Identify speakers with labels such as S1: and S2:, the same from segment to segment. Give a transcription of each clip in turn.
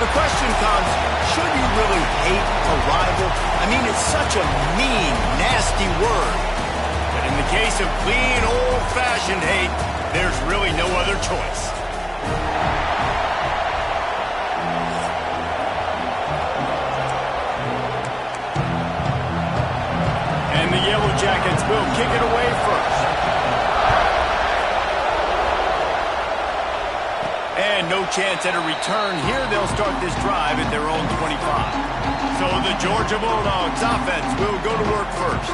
S1: The question comes, should you really hate a rival? I mean, it's such a mean, nasty word. But in the case of clean, old-fashioned hate, there's really no other choice. And the Yellow Jackets will kick it away first. And no chance at a return here. They'll start this drive at their own 25. So the Georgia Bulldogs offense will go to work first.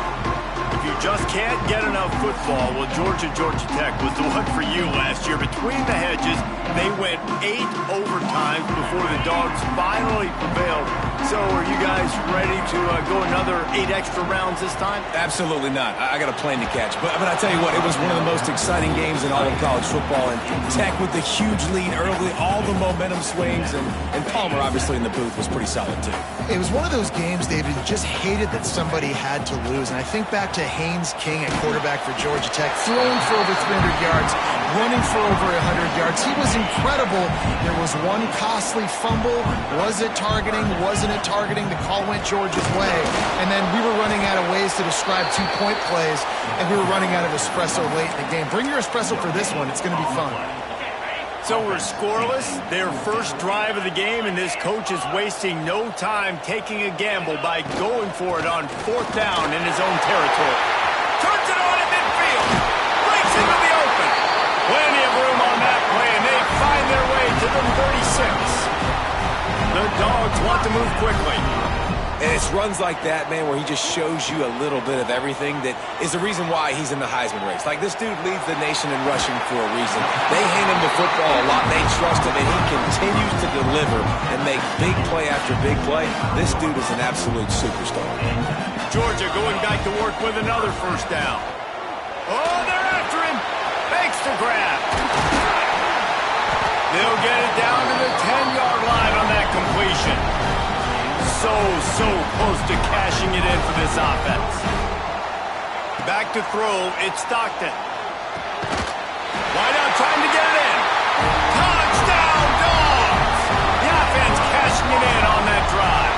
S1: If you just can't get enough football, well, Georgia Tech was the one for you last year. Between the hedges, they went 8 overtimes before the Dogs finally prevailed. So are you guys ready to go another 8 extra rounds this time?
S2: Absolutely not. I got a plane to catch. But I tell you what, it was one of the most exciting games in all of college football. And Tech with the huge lead early, all the momentum swings. And Palmer, obviously, in the booth was pretty solid, too.
S3: It was one of those games, David, you just hated that somebody had to lose. And I think back to Haynes King at quarterback for Georgia Tech, throwing for over 300 yards, running for over 100 yards. He was incredible. There was one costly fumble. Was it targeting? Wasn't it targeting? The call went Georgia's way. And then we were running out of ways to describe 2-point plays, and we were running out of espresso late in the game. Bring your espresso for this one. It's going to be fun.
S1: So we're scoreless, their first drive of the game, and this coach is wasting no time taking a gamble by going for it on 4th down in his own territory. Turns it on at midfield. Breaks into the open. Plenty of room on that play, and they find their way to the 36. The Dogs want to move quickly.
S2: And it's runs like that, man, where he just shows you a little bit of everything that is the reason why he's in the Heisman race. Like, this dude leads the nation in rushing for a reason. They hand him the football a lot. They trust him, and he continues to deliver and make big play after big play. This dude is an absolute superstar.
S1: Georgia going back to work with another first down. Oh, they're after him. Makes the grab. They'll get it down to the 10-yard line on that completion. So close to cashing it in for this offense. Back to throw, it's Stockton. Wide out, trying to get it in. Touchdown, Dogs! The offense cashing it in on that drive.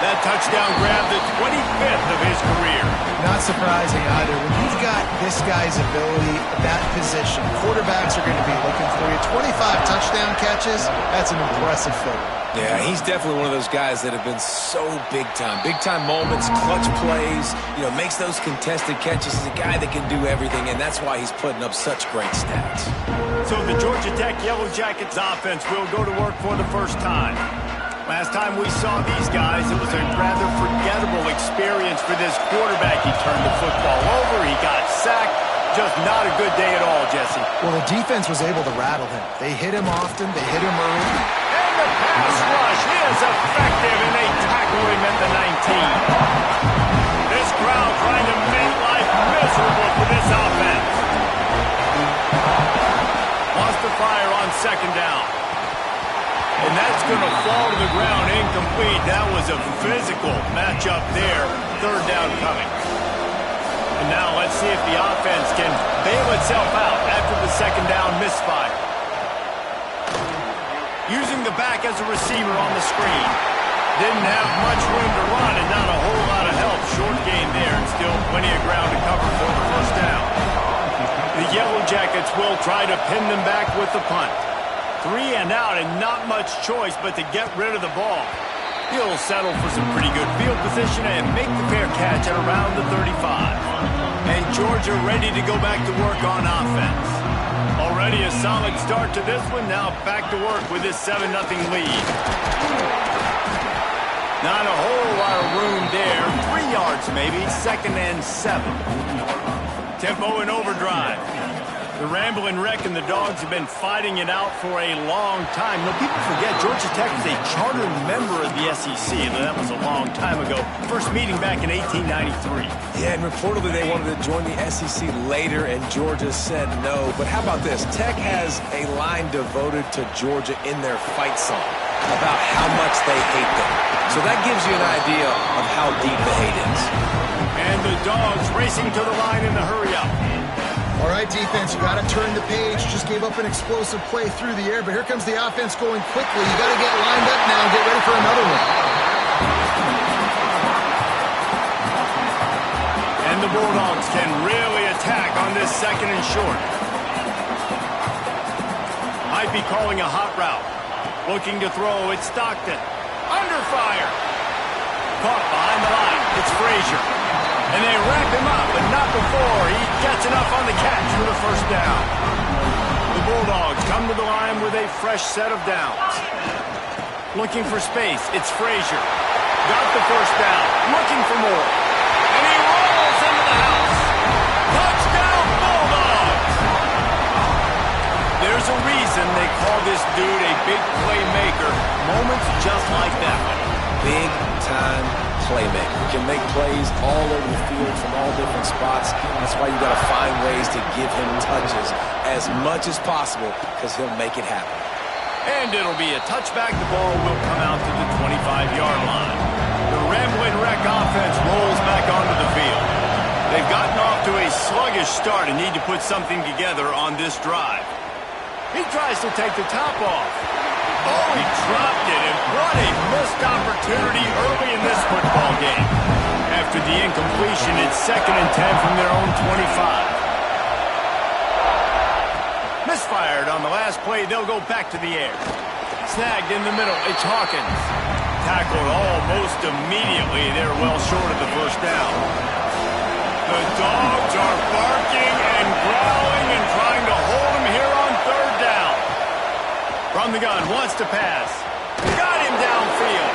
S1: That touchdown grabbed the 25th of his career.
S3: Not surprising either. When you've got this guy's ability, that position, quarterbacks are going to be looking for you. 25 touchdown catches, that's an impressive figure.
S2: Yeah, he's definitely one of those guys that have been so big time. Big time moments, clutch plays, makes those contested catches. He's a guy that can do everything, and that's why he's putting up such great stats.
S1: So the Georgia Tech Yellow Jackets offense will go to work for the first time. Last time we saw these guys, it was a rather forgettable experience for this quarterback. He turned the football over, he got sacked. Just not a good day at all, Jesse.
S3: Well, the defense was able to rattle him. They hit him often, they hit him early.
S1: And the pass rush is effective, and they tackle him at the 19. This crowd trying to make life miserable for this offense. Lost the fire on 2nd down. And that's going to fall to the ground incomplete. That was a physical matchup there. 3rd down coming. And now let's see if the offense can bail itself out after the 2nd down misfire. Using the back as a receiver on the screen. Didn't have much room to run and not a whole lot of help. Short gain there and still plenty of ground to cover for the 1st down. The Yellow Jackets will try to pin them back with the punt. 3 and out and not much choice but to get rid of the ball. He'll settle for some pretty good field position and make the fair catch at around the 35. And Georgia ready to go back to work on offense. Already a solid start to this one. Now back to work with this 7-0 lead. Not a whole lot of room there. 3 yards maybe. 2nd and 7. Tempo and overdrive. The Rambling Wreck and the Dogs have been fighting it out for a long time. People forget Georgia Tech is a charter member of the SEC. That was a long time ago. First meeting back in 1893.
S2: Yeah, and reportedly they wanted to join the SEC later, and Georgia said no. But how about this? Tech has a line devoted to Georgia in their fight song about how much they hate them. So that gives you an idea of how deep the hate is.
S1: And the Dogs racing to the line in the hurry-up.
S3: All right, defense. You got to turn the page. Just gave up an explosive play through the air, but here comes the offense going quickly. You got to get lined up now and get ready for another one.
S1: And the Bulldogs can really attack on this second and short. Might be calling a hot route. Looking to throw, it's Stockton. Under fire. Caught behind the line. It's Frazier. And they wrap him up, but not before he gets enough on the catch for the first down. The Bulldogs come to the line with a fresh set of downs. Looking for space, it's Frazier. Got the first down, looking for more. And he rolls into the house. Touchdown, Bulldogs! There's a reason they call this dude a big playmaker. Moments just like that one.
S2: Big-time playmaker. Can make plays all over the field from all different spots. That's why you got to find ways to give him touches as much as possible because he'll make it happen.
S1: And it'll be a touchback. The ball will come out to the 25-yard line. The Rambling Wreck offense rolls back onto the field. They've gotten off to a sluggish start and need to put something together on this drive. He tries to take the top off. Oh, he dropped it, and what a missed opportunity early in this football game. After the incompletion, it's 2nd and 10 from their own 25. Misfired on the last play, they'll go back to the air. Snagged in the middle, it's Hawkins. Tackled almost immediately, they're well short of the first down. The Dogs are barking and growling and trying to hold him here on 3rd down. From the gun, wants to pass. Got him downfield.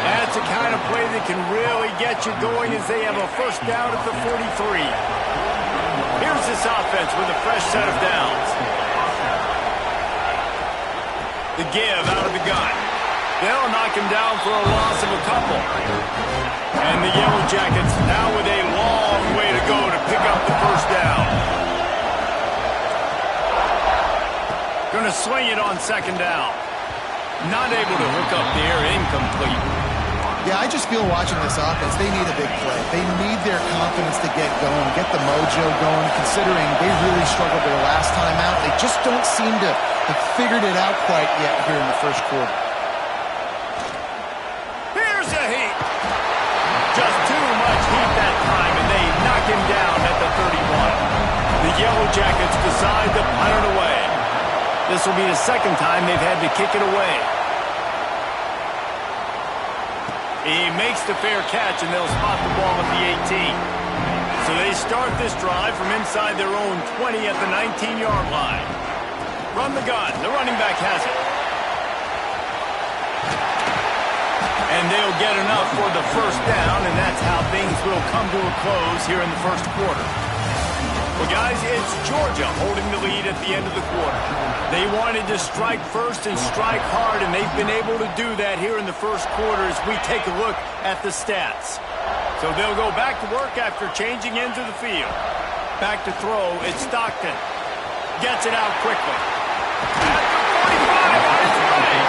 S1: That's the kind of play that can really get you going as they have a first down at the 43. Here's this offense with a fresh set of downs. The give out of the gun. They'll knock him down for a loss of a couple. And the Yellow Jackets now with a long way to go to pick up the first down. Going to sling it on 2nd down. Not able to hook up there, incomplete.
S3: Yeah, I just feel watching this offense, they need a big play. They need their confidence to get going, get the mojo going, considering they really struggled their last time out. They just don't seem to have figured it out quite yet here in the first quarter.
S1: Here's a heat. Just too much heat that time, and they knock him down at the 31. The Yellow Jackets decide to punt it away. This will be the 2nd time they've had to kick it away. He makes the fair catch, and they'll spot the ball at the 18. So they start this drive from inside their own 20 at the 19-yard line. Run the gun. The running back has it. And they'll get enough for the first down, and that's how things will come to a close here in the first quarter. Well, guys, it's Georgia holding the lead at the end of the quarter. They wanted to strike first and strike hard, and they've been able to do that here in the first quarter as we take a look at the stats. So they'll go back to work after changing into the field. Back to throw, it's Stockton. Gets it out quickly. At the 45 on its way.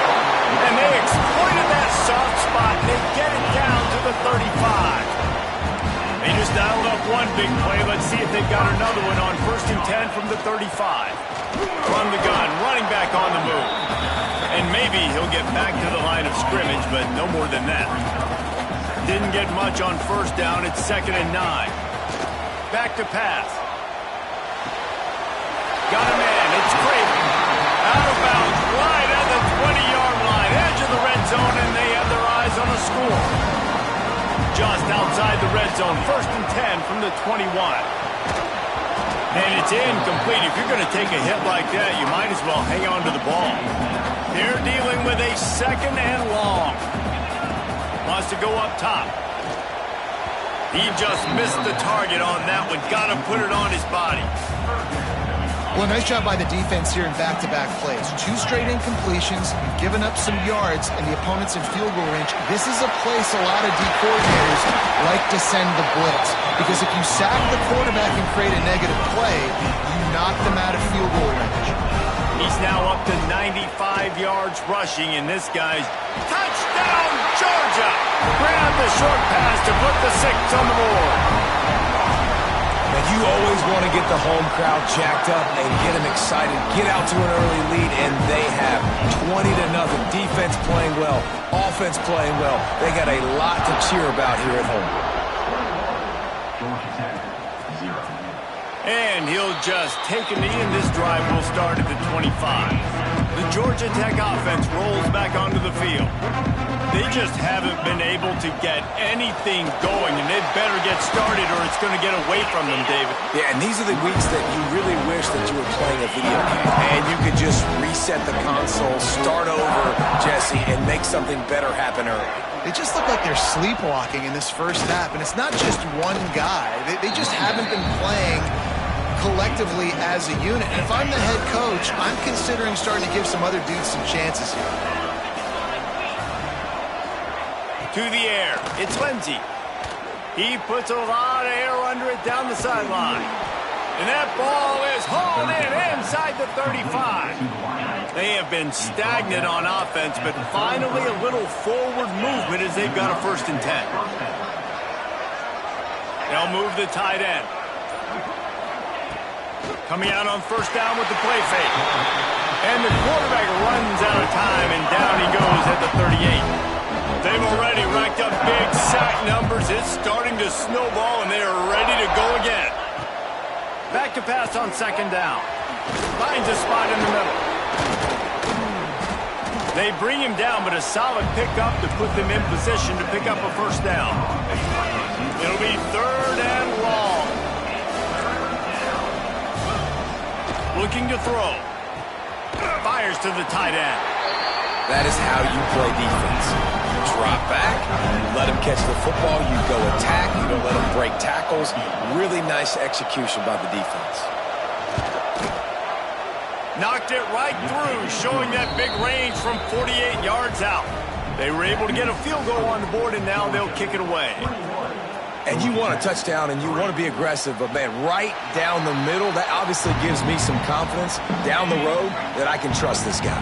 S1: And they exploited that soft spot. They get it down to the 35. They just dialed up one big play. Let's see if they've got another one on 1st and 10 from the 35. From the gun, running back on the move. And maybe he'll get back to the line of scrimmage, but no more than that. Didn't get much on 1st down. It's 2nd and 9. Back to pass. Got a man. It's Craven. Out of bounds, right at the 20-yard line. Edge of the red zone, and they have their eyes on a score. Just outside the red zone, 1st and 10 from the 21. And it's incomplete. If you're going to take a hit like that, you might as well hang on to the ball. They're dealing with a 2nd and long. Wants to go up top. He just missed the target on that one. Got to put it on his body.
S3: Well, nice job by the defense here in back-to-back plays. 2 straight incompletions, you've given up some yards, and the opponent's in field goal range. This is a place a lot of D coordinators like to send the blitz, because if you sack the quarterback and create a negative play, you knock them out of field goal range.
S1: He's now up to 95 yards rushing, and this guy's touchdown, Georgia! Grab the short pass to put the 6 on the board.
S2: And you always want to get the home crowd jacked up and get them excited, get out to an early lead, and they have 20-0. Defense playing well, offense playing well. They got a lot to cheer about here at home.
S1: And he'll just take a knee, and this drive will start at the 25. The Georgia Tech offense rolls back onto the field. They just haven't been able to get anything going, and they better get started or it's going to get away from them, David.
S2: Yeah, and these are the weeks that you really wish that you were playing a video game and you could just reset the console, start over, Jesse, and make something better happen early.
S3: They just look like they're sleepwalking in this first half, and it's not just one guy. They just haven't been playing collectively as a unit. And if I'm the head coach, I'm considering starting to give some other dudes some chances here.
S1: To the air, it's Lindsey. He puts a lot of air under it down the sideline. And that ball is hauled in inside the 35. They have been stagnant on offense, but finally a little forward movement as they've got a 1st and 10. They'll move the tight end. Coming out on 1st down with the play fake. And the quarterback runs out of time, and down he goes at the 38. They've already racked up big sack numbers. It's starting to snowball, and they are ready to go again. Back to pass on 2nd down. Finds a spot in the middle. They bring him down, but a solid pickup to put them in position to pick up a 1st down. It'll be 3rd and long. Looking to throw. Fires to the tight end.
S2: That is how you play defense. Drop back, you let him catch the football, you go attack, you don't let him break tackles. Really nice execution by the defense.
S1: Knocked it right through, showing that big range from 48 yards out. They were able to get a field goal on the board, and now they'll kick it away.
S2: And you want a touchdown, and you want to be aggressive, but, man, right down the middle, that obviously gives me some confidence down the road that I can trust this guy.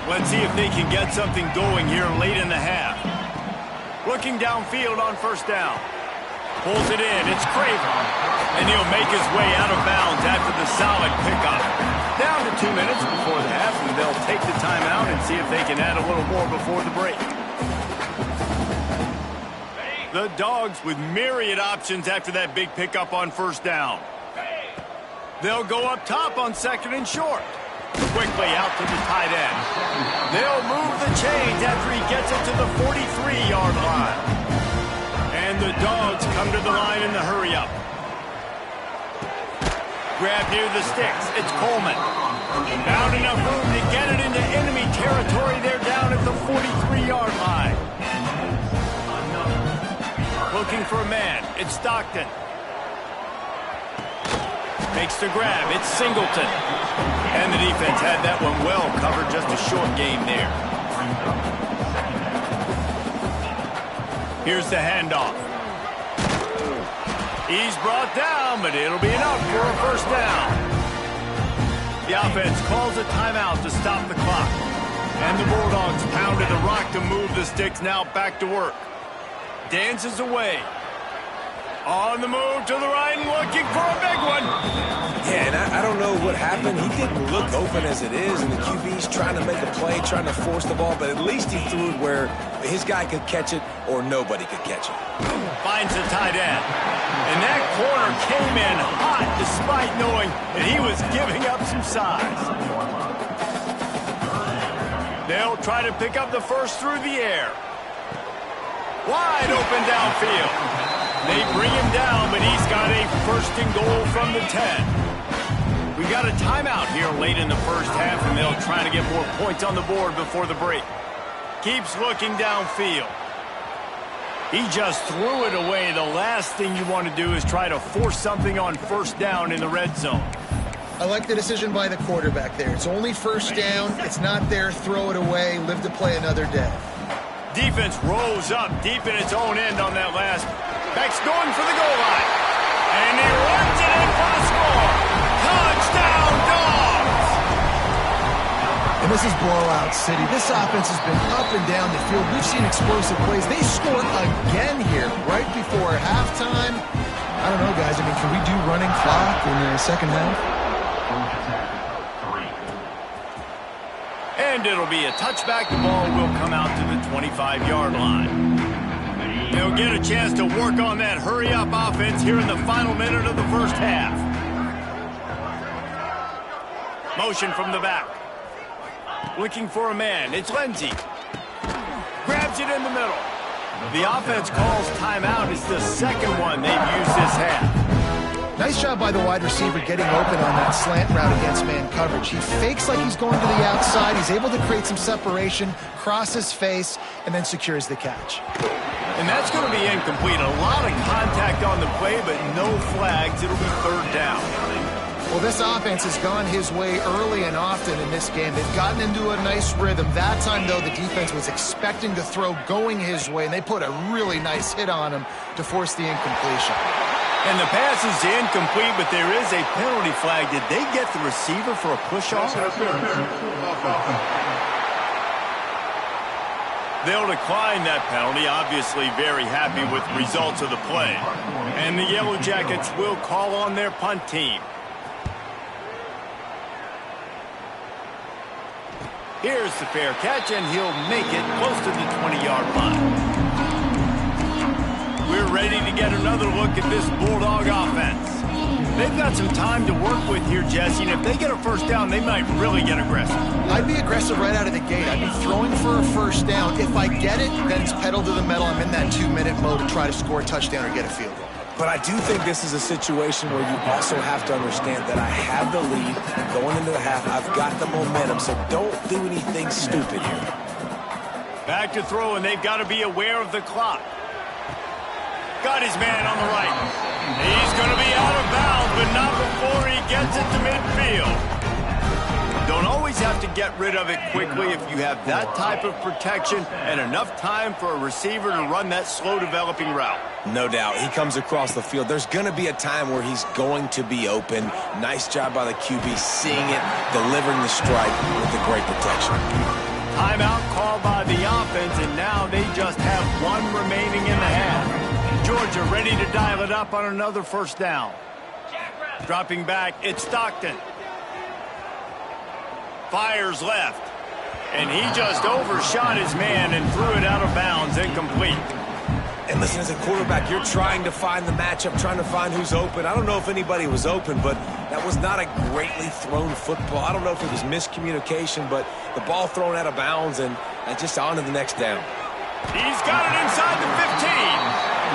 S1: Let's see if they can get something going here late in the half. Looking downfield on 1st down. Pulls it in. It's Craven. And he'll make his way out of bounds after the solid pickup. Down to 2 minutes before the half, and they'll take the timeout and see if they can add a little more before the break. The Dogs with myriad options after that big pickup on 1st down. They'll go up top on 2nd and short. Quickly out to the tight end. They'll move the chains after he gets it to the 43-yard line. And the Dogs come to the line in the hurry-up. Grab near the sticks. It's Coleman. Found enough room to get it into enemy territory. They're down at the 43-yard line. Looking for a man. It's Stockton. Makes the grab. It's Singleton. And the defense had that one well covered. Just a short game there. Here's the handoff. He's brought down, but it'll be enough for a 1st down. The offense calls a timeout to stop the clock. And the Bulldogs pounded the rock to move the sticks. Now back to work. Dances away. On the move to the right and looking for a big one.
S2: Yeah, and I don't know what happened. He didn't look open as it is, and the QB's trying to make a play, trying to force the ball, but at least he threw it where his guy could catch it or nobody could catch it.
S1: Finds the tight end. And that corner came in hot despite knowing that he was giving up some size. They'll try to pick up the 1st through the air. Wide open downfield. They bring him down, but he's got a 1st and goal from the 10. We've got a timeout here late in the 1st half, and they'll try to get more points on the board before the break. Keeps looking downfield. He just threw it away. The last thing you want to do is try to force something on 1st down in the red zone.
S3: I like the decision by the quarterback there. It's only 1st down. It's not there. Throw it away. Live to play another day.
S1: Defense rose up deep in its own end on that last. Beck's going for the goal line. And he runs it in for the score. Touchdown, Dogs!
S3: And this is blowout city. This offense has been up and down the field. We've seen explosive plays. They scored again here right before halftime. I don't know, guys. I mean, can we do running clock in the second half?
S1: And it'll be a touchback. The ball will come out to the 25-yard line. They'll get a chance to work on that hurry-up offense here in the final minute of the first half. Motion from the back. Looking for a man. It's Lindsey. Grabs it in the middle. The offense calls timeout. It's the second one they've used this half.
S3: Nice job by the wide receiver getting open on that slant route against man coverage. He fakes like he's going to the outside. He's able to create some separation, cross his face, and then secures the catch.
S1: And that's going to be incomplete. A lot of contact on the play, but no flags. It'll be third down.
S3: Well, this offense has gone his way early and often in this game. They've gotten into a nice rhythm. That time, though, the defense was expecting to throw going his way, and they put a really nice hit on him to force the incompletion.
S1: And the pass is incomplete, but there is a penalty flag. Did they get the receiver for a push-off? They'll decline that penalty, obviously very happy with the results of the play. And the Yellow Jackets will call on their punt team. Here's the fair catch, and he'll make it close to the 20-yard line. We're ready to get another look at this Bulldog offense. They've got some time to work with here, Jesse, and if they get a first down, they might really get aggressive.
S3: I'd be aggressive right out of the gate. I'd be throwing for a first down. If I get it, then it's pedal to the metal. I'm in that 2-minute mode to try to score a touchdown or get a field goal.
S2: But I do think this is a situation where you also have to understand that I have the lead going into the half. I've got the momentum, so don't do anything stupid here.
S1: Back to throw, and they've got to be aware of the clock. Got his man on the right. He's going to be out of bounds, but not before he gets it to midfield. Don't always have to get rid of it quickly if you have that type of protection and enough time for a receiver to run that slow-developing route.
S2: No doubt. He comes across the field. There's going to be a time where he's going to be open. Nice job by the QB seeing it, delivering the strike with the great protection.
S1: Timeout called by the offense, and now they just have one remaining in the half. Georgia ready to dial it up on another first down. Dropping back, it's Stockton. Fires left. And he just overshot his man and threw it out of bounds, incomplete.
S2: And listen, as a quarterback, you're trying to find the matchup, trying to find who's open. I don't know if anybody was open, but that was not a greatly thrown football. I don't know if it was miscommunication, but the ball thrown out of bounds and just on to the next down.
S1: He's got it inside the 15.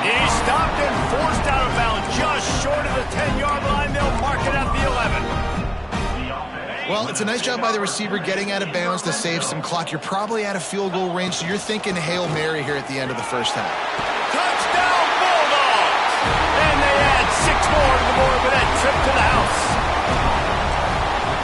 S1: He's stopped and forced out of bounds just short of the 10-yard line. They'll mark it at the 11.
S3: Well, it's a nice job by the receiver getting out of bounds to save some clock. You're probably out of field goal range, so you're thinking Hail Mary here at the end of the first half.
S1: Touchdown, Bulldogs! And they add 6 more to the board with that trip to the house.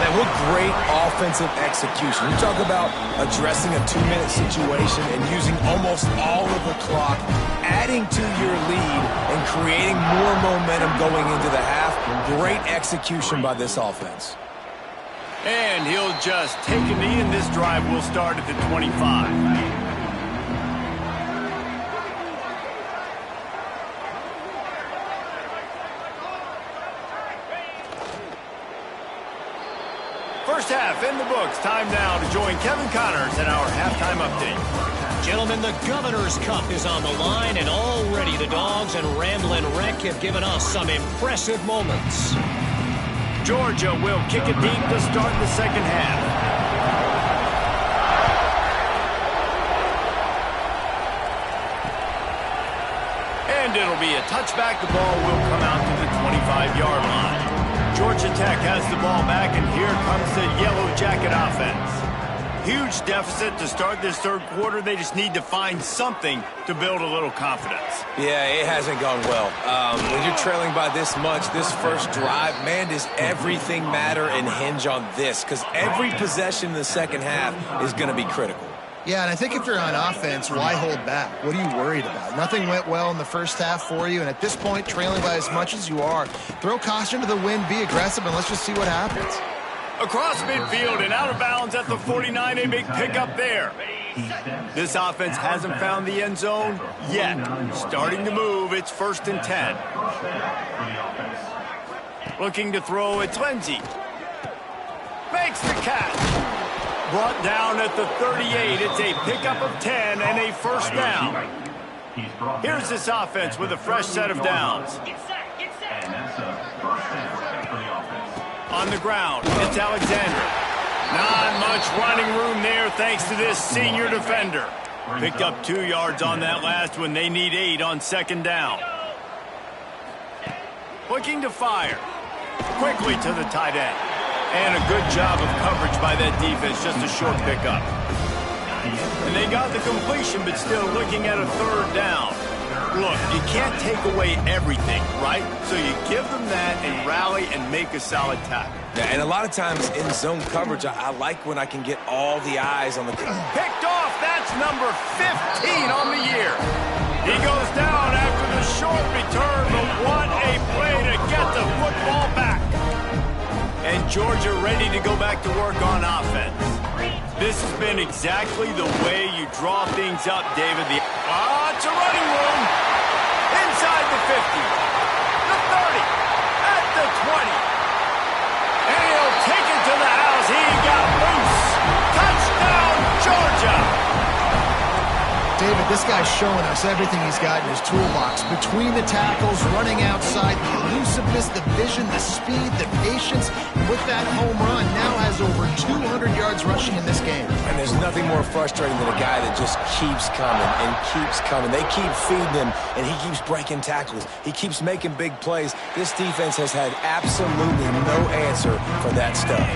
S2: Man, what great offensive execution. You talk about addressing a 2-minute situation and using almost all of the clock, adding to your lead and creating more momentum going into the half. Great execution by this offense.
S1: And he'll just take a knee, and this drive will start at the 25. First half in the books. Time now to join Kevin Connors in our halftime update.
S4: Gentlemen, the Governor's Cup is on the line, and already the Dogs and Ramblin' Wreck have given us some impressive moments.
S1: Georgia will kick it deep to start the second half. And it'll be a touchback. The ball will come out to the 25-yard line. Georgia Tech has the ball back, and here comes the Yellow Jacket offense. Huge deficit to start this third quarter. They just need to find something to build a little confidence.
S2: Yeah, it hasn't gone well. When you're trailing by this much, this first drive, man, does everything matter and hinge on this, because every possession in the second half is going to be critical.
S3: Yeah, and I think if you're on offense, why hold back? What are you worried about? Nothing went well in the first half for you, and at this point, trailing by as much as you are, throw caution to the wind, be aggressive, and let's just see what happens.
S1: Across midfield and out of bounds at the 49, a big pickup there. This offense hasn't found the end zone yet. Starting to move, it's 1st and 10. Looking to throw, it's Lindsey. Makes the catch. Brought down at the 38. It's a pickup of 10 and a 1st down. Here's this offense with a fresh set of downs. On the ground, it's Alexander. Not much running room there thanks to this senior defender. Picked up 2 yards on that last one. They need 8 on 2nd down. Looking to fire. Quickly to the tight end. And a good job of coverage by that defense. Just a short pickup. And they got the completion, but still looking at a 3rd down. Look, you can't take away everything, right? So you give them that and rally and make a solid tackle.
S2: Yeah, and a lot of times in zone coverage, I like when I can get all the eyes on the...
S1: Picked off. That's number 15 on the year. He goes down after the short return, but what a play to get the football back. And Georgia ready to go back to work on offense. This has been exactly the way you draw things up, David. It's a running room. Inside the 50. The 30. At the 20. And he'll take it to the house. He got loose. Touchdown, Georgia.
S3: David, this guy's showing us everything he's got in his toolbox. Between the tackles, running outside, the elusiveness, the vision, the speed, the patience. With that home run, now has over 200 yards rushing in this game.
S2: And there's nothing more frustrating than a guy that just keeps coming and keeps coming. They keep feeding him, and he keeps breaking tackles. He keeps making big plays. This defense has had absolutely no answer for that stuff.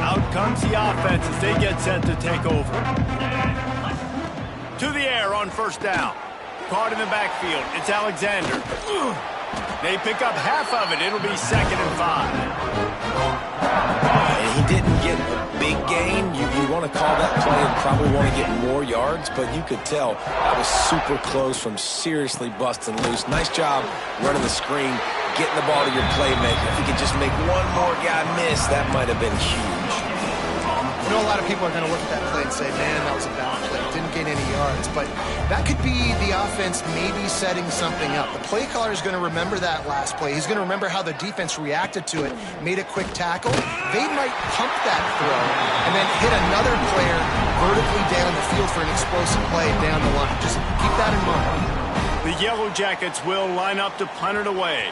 S1: Out comes the offense as they get set to take over. To the air on 1st down. Caught in the backfield. It's Alexander. They pick up half of it. It'll be 2nd and 5.
S2: And he didn't get a big gain. You want to call that play and probably want to get more yards, but you could tell that was super close from seriously busting loose. Nice job running the screen, getting the ball to your playmaker. If he could just make one more guy miss, that might have been huge.
S3: I know a lot of people are going to look at that play and say, man, that was a bad play. Didn't gain any yards. But that could be the offense maybe setting something up. The play caller is going to remember that last play. He's going to remember how the defense reacted to it, made a quick tackle. They might pump that throw and then hit another player vertically down the field for an explosive play down the line. Just keep that in mind.
S1: The Yellow Jackets will line up to punt it away.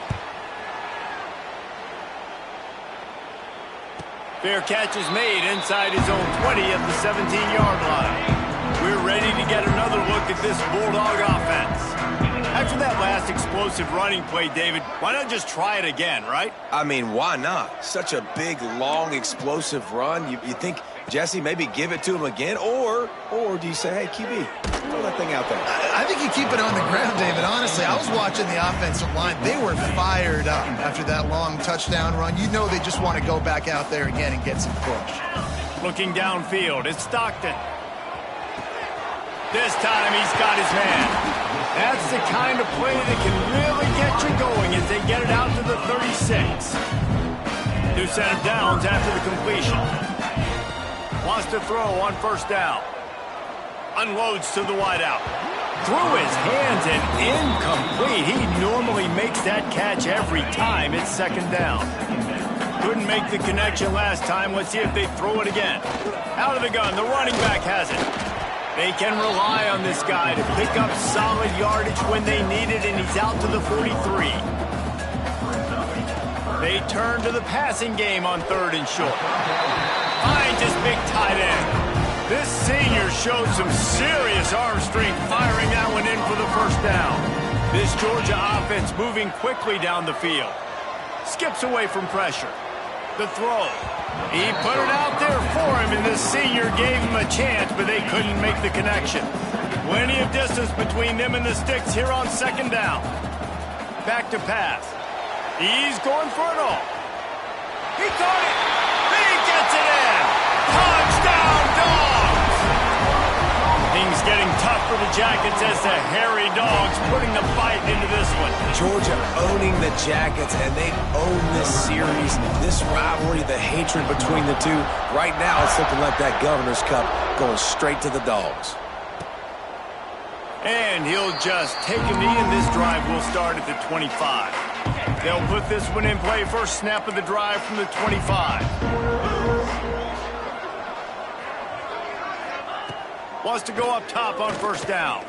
S1: Fair catch is made inside his own 20 at the 17-yard line. We're ready to get another look at this Bulldog offense. After that last explosive running play, David, why not just try it again, right?
S2: I mean, why not? Such a big, long, explosive run. You think, Jesse, maybe give it to him again? Or do you say, hey, QB, throw that thing out there?
S3: I think you keep it on the ground, David. Honestly, I was watching the offensive line. They were fired up after that long touchdown run. You know they just want to go back out there again and get some push.
S1: Looking downfield, it's Stockton. This time he's got his man. That's the kind of play that can really get you going as they get it out to the 36. New set of downs after the completion. Wants to throw on 1st down. Unloads to the wideout. Through his hands and incomplete. He normally makes that catch every time. It's 2nd down. Couldn't make the connection last time. Let's see if they throw it again. Out of the gun. The running back has it. They can rely on this guy to pick up solid yardage when they need it, and he's out to the 43. They turn to the passing game on 3rd and short. Finds his big tight end. This senior showed some serious arm strength firing that one in for the 1st down. This Georgia offense moving quickly down the field. Skips away from pressure. The throw. He put it out there for him, and the senior gave him a chance, but they couldn't make the connection. Plenty of distance between them and the sticks here on 2nd down. Back to pass. He's going for it all. He caught it. He gets it in. Touchdown, Dogs! Things getting tough for the Jackets as the hairy dogs putting the fight into this one.
S2: Georgia owning the Jackets, and they own this series, this rivalry, the hatred between the two. Right now, it's looking like that Governor's Cup going straight to the Dogs.
S1: And he'll just take a knee, and this drive will start at the 25. They'll put this one in play. First snap of the drive from the 25. Wants to go up top on first down.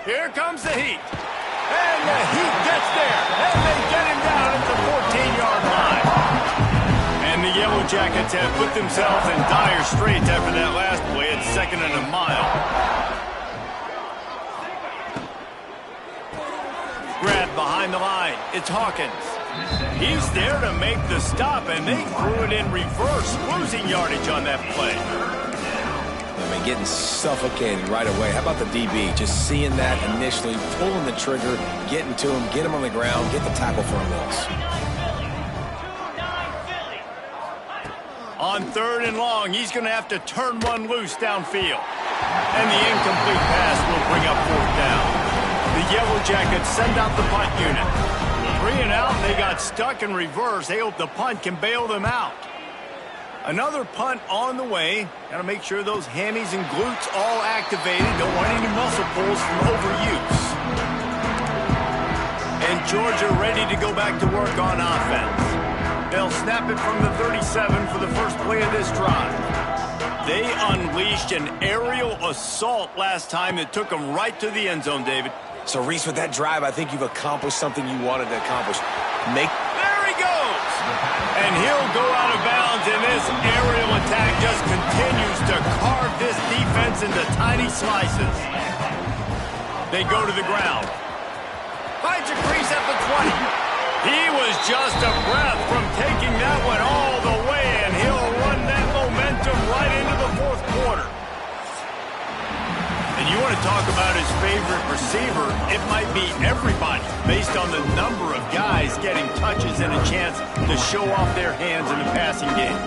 S1: Here comes the Heat. And the Heat gets there. And they get him down at the 14-yard line. And the Yellow Jackets have put themselves in dire straits after that last play. It's 2nd and a mile. Grab behind the line. It's Hawkins. He's there to make the stop, and they threw it in reverse, losing yardage on that play.
S2: I mean, getting suffocated right away. How about the DB? Just seeing that initially, pulling the trigger, getting to him, get him on the ground, get the tackle for a loss.
S1: On 3rd and long, he's going to have to turn one loose downfield. And the incomplete pass will bring up 4th down. The Yellow Jackets send out the punt unit. 3 and out, they got stuck in reverse. They hope the punt can bail them out. Another punt on the way. Got to make sure those hammies and glutes all activated. Don't want any muscle pulls from overuse. And Georgia ready to go back to work on offense. They'll snap it from the 37 for the first play of this drive. They unleashed an aerial assault last time that took them right to the end zone, David.
S2: So, Reese, with that drive, I think you've accomplished something you wanted to accomplish.
S1: There he goes! And he'll go out of bounds, and this aerial attack just continues to carve this defense into tiny slices. They go to the ground. Finds a crease at the 20. He was just a breath from taking that one all the way, and he'll run that momentum right into the 4th quarter. And you want to talk about his favorite receiver, it might be everybody based on the number of guys getting touches and a chance to show off their hands in the passing game.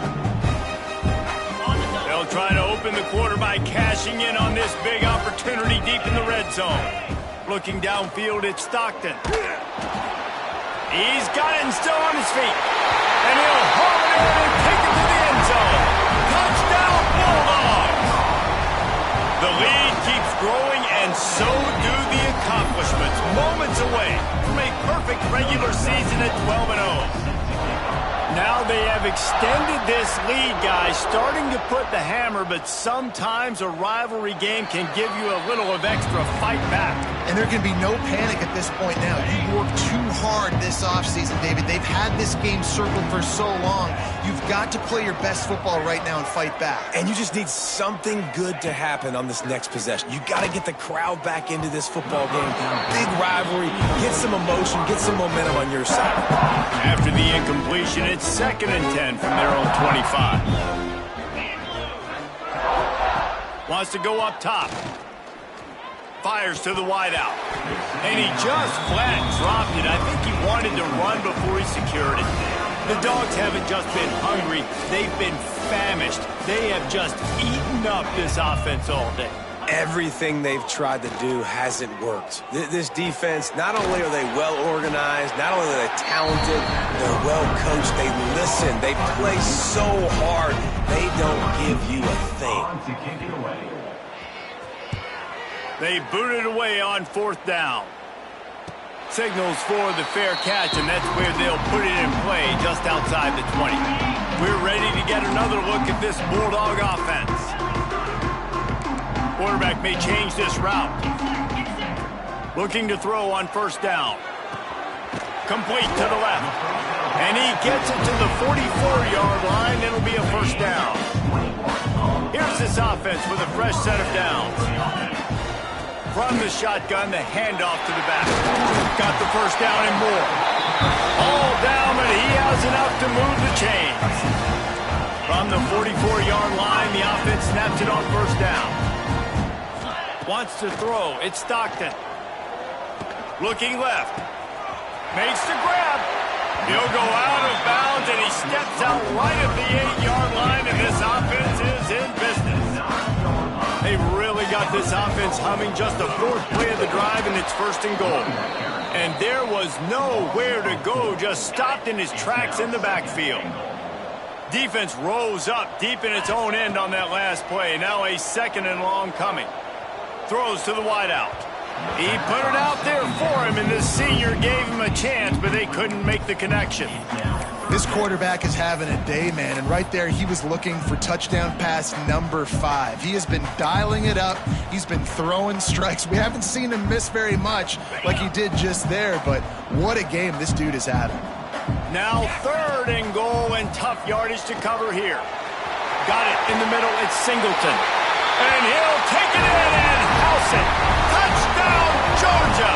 S1: They'll try to open the quarter by cashing in on this big opportunity deep in the red zone. Looking downfield, it's Stockton. He's got it and still on his feet. And he'll haul it in and take it to the end zone. Touchdown, Bulldogs! The lead keeps growing, and so do the accomplishments. Moments away from a perfect regular season at 12-0. Now they have extended this lead, guys, starting to put the hammer, but sometimes a rivalry game can give you a little of extra fight back.
S3: And there can be no panic at this point now. You worked too hard this offseason, David. They've had this game circled for so long. You've got to play your best football right now and fight back.
S2: And you just need something good to happen on this next possession. You got to get the crowd back into this football game. Big rivalry, get some emotion, get some momentum on your side.
S1: After the incompletion, it's 2nd and 10 from their own 25. Wants to go up top. Fires to the wideout. And he just flat dropped it. I think he wanted to run before he secured it. The Dogs haven't just been hungry. They've been famished. They have just eaten up this offense all day.
S2: Everything they've tried to do hasn't worked. This defense, not only are they well organized, not only are they talented, they're well coached, they listen, they play so hard, they don't give you a thing.
S1: They boot it away on 4th down. Signals for the fair catch, and that's where they'll put it in play just outside the 20. We're ready to get another look at this Bulldog offense. Quarterback may change this route. Looking to throw on 1st down. Complete to the left. And he gets it to the 44-yard line. It'll be a 1st down. Here's this offense with a fresh set of downs. From the shotgun, the handoff to the back. Got the 1st down and more. All down, but he has enough to move the chains. From the 44-yard line, the offense snaps it on 1st down. Wants to throw. It's Stockton. Looking left. Makes the grab. He'll go out of bounds, and he steps out right at the 8-yard line, and this offense is in business. They've really got this offense humming, just the fourth play of the drive, and it's 1st and goal. And there was nowhere to go, just stopped in his tracks in the backfield. Defense rose up deep in its own end on that last play. Now a 2nd and long coming. Throws to the wideout. He put it out there for him, and this senior gave him a chance, but they couldn't make the connection.
S3: This quarterback is having a day, man, and right there he was looking for touchdown pass number 5. He has been dialing it up. He's been throwing strikes. We haven't seen him miss very much like he did just there, but what a game this dude is having.
S1: Now 3rd and goal and tough yardage to cover here. Got it in the middle. It's Singleton. And he'll take it in and house it. Touchdown, Georgia!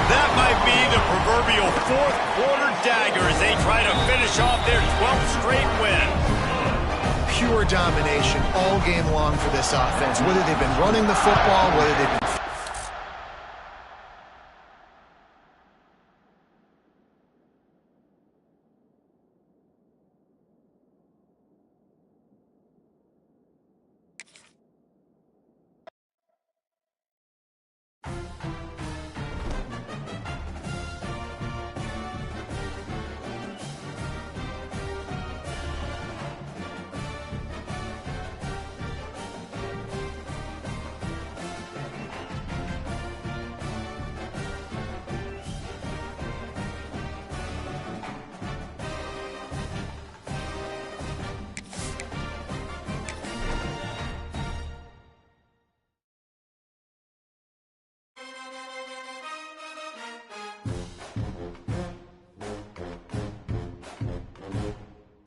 S1: That might be the proverbial 4th quarter dagger as they try to finish off their 12th straight win.
S3: Pure domination all game long for this offense. Whether they've been running the football, whether they've been